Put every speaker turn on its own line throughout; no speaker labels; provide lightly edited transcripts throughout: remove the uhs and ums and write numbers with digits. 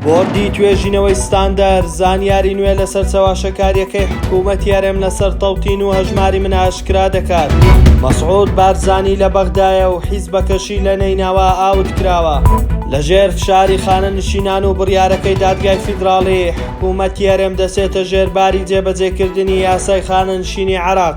بۆردی توێژینەوەی ستاندەر زانیاری نوێ لەسەر چاواشەکاریەکەی حکوومەتی هەرێم لەسەر تەڵتین و هەژماری من ئاشکرا دەکات. مەسعود بارزانی لە بەغدایە و حیزبەکەشی لە نەیناوە ئاوت کراوە. لەژێر فشاری خانەنشینان و بڕیارەکەی دادگای فیدراڵی حکوومەتی هەرێم دەچێتە ژێرباری جێبەجێکردنی یاسای خانەنشینی عێراق.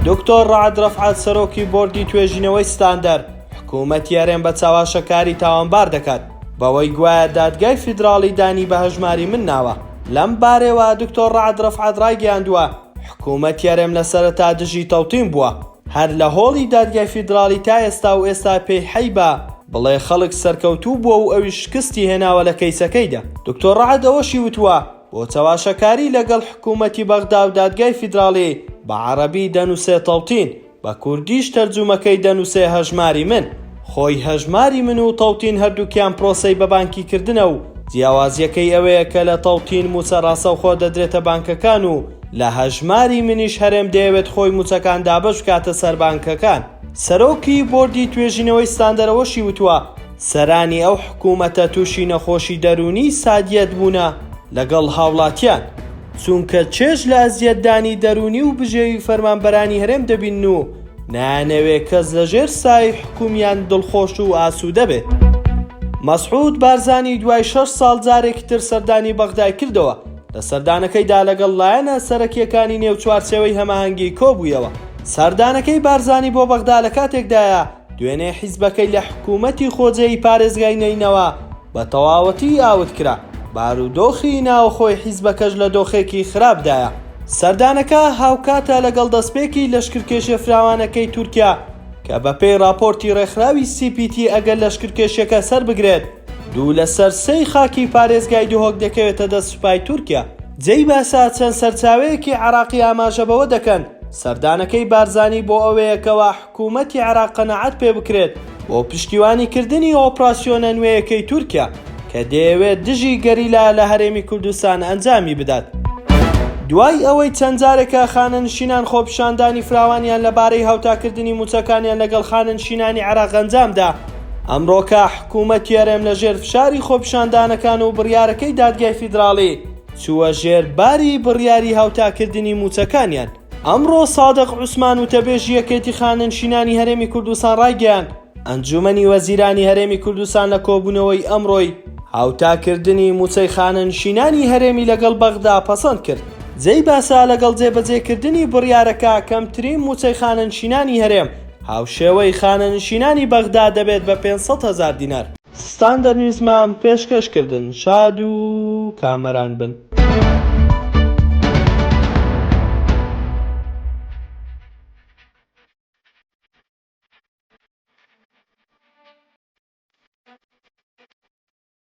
دکتۆر ڕەعەد ڕەفعات سەرۆکی بۆردی توێژینەوەی ستاندەر حکوومەتی هەرێم بە چاواشەکاری تاوانبار دەکات بەوەی گوایە دادگای فیدراڵی دانی بە هەژماری من ناوە. لەم بارەوە دکتۆر ڕەعەد ڕەفعات ڕایگەیاندووە حکوومەتی هەرێم لە سەرەتا دژی تەوتین بووە. هەر لە هۆڵی دادگای فیدراڵی تا ئێستا و ئێستا پێی حەیبە بڵێ خەڵک سەرکەوتوو بووە و ئەوی شکستی هێناوە لە کەیسەکەیدا. دکتۆر ڕەعەد ئەوەشی وتووە بۆ چاواشەکاری لەگەڵ حکوومەتی بەغدا و دادگای فیدراڵی بە عەرەبی دەنووسێ تەوتین، بە کوردیش تەرجومەکەی دەنووسێ هەژماری من. خۆی هەژماری من و تەوتین هەردووکیان پرۆسەی بە بانکی کردنە و جیاوازیەکەی ئەوەیە کە لە تەوتین موچە ڕاستەوخۆ دەدرێتە بانکەکان و لە هەژماری منیش هەرێم دەیەوێت خۆی موچەکان دابەش بکاتە سەر بانکەکان. سەرۆکی بۆردی توێژینەوەی ستاندەرەوەشی وتووە سەرانی ئەو حکوومەتە تووشی نەخۆشی دەرونی سادیەت بوونە لەگەڵ هاوڵاتیان، چونکە چێژ لە ئەزیەتدانی دەرونی و بژێوی فەرمانبەرانی هەرێم دەبین و نانەوێ کەس لەژێر سای حکومیان دڵخۆش و ئاسوودە بێت. مەسعود بارزانی دوای 6 ساڵ جارێکی تر سەردانی بەغدای کردەوە. لە سەردانەکەیدا لەگەڵ لایەنە سەرەکیەکانی نێو چوارچێوەی هەماهەنگی کۆبوویەوە. سەردانەکەی بارزانی بۆ بەغدا لە کاتێکدایە دوێنێ حیزبەکەی لە حکوومەتی خۆجێی پارێزگای نەینەوە بە تەواوەتی ئاوت کرا. بارودۆخی ناوخۆی حیزبەکەش لە دۆخێکی خراپدایە. سەردانەکە هاوکاتە لەگەڵ دەستپێکی لەشکرکێشە فراوانەکەی تورکیا کە بەپێی راپۆرتی ڕێکخراوی CPT ئەگەر لەشکرکێشەکە سەر بگرێت 2 لەسەر 3 خاکی پارێزگای دوهۆک دەکەوێتە دەست سوپای تورکیا. جێی باسا چەند سەرچاوەیەکی عێراقی ئاماژە بەوە دەکەن سەردانەکەی بارزانی بۆ ئەوەیەکەوە حکوومەتی عێراق قەنەعەت پێ بکرێت بۆ پشتیوانیکردنی ئۆپراسیۆنە نوێیەکەی تورکیا کە دەیەوێت دژی گەریلا لە هەرێمی کوردستان ئەنجامی بدات. دوای ئەوەی چەند جارێکە خانەنشینان خۆپیشاندانی فراوانیان لەبارەی هاوتاکردنی موچەکانیان لەگەڵ خانەنشینانی عێراق ئەنجامدا، ئەمڕۆکە حکوومەتی هەرێم لە ژێر فشاری خۆپیشاندانەکان و بڕیارەکەی دادگای فیدراڵی چووە ژێرباری بڕیاری هاوتاکردنی موچەکانیان. ئەمڕۆ سادق عوسمان وتەبێژی یەکێتی خانەنشینانی هەرێمی کوردستان ڕایگەیاند ئەنجومەنی وەزیرانی هەرێمی کوردستان لە کۆبوونەوەی ئەمڕۆی هاوتاکردنی موچەی خانەنشینانی هەرێمی لەگەڵ بەغدا پەسەند کرد. جێی باسا لەگەڵ جێبەجێکردنی بڕیارەکە کەمترین موچەی خانەنشینانی هەرێم هاوشێوەی خانەنشینانی بەغدا دەبێت بە 500,000 دینار. ستاندەر نیوزمان پێشکەشکردن. شاد و کامەران بن.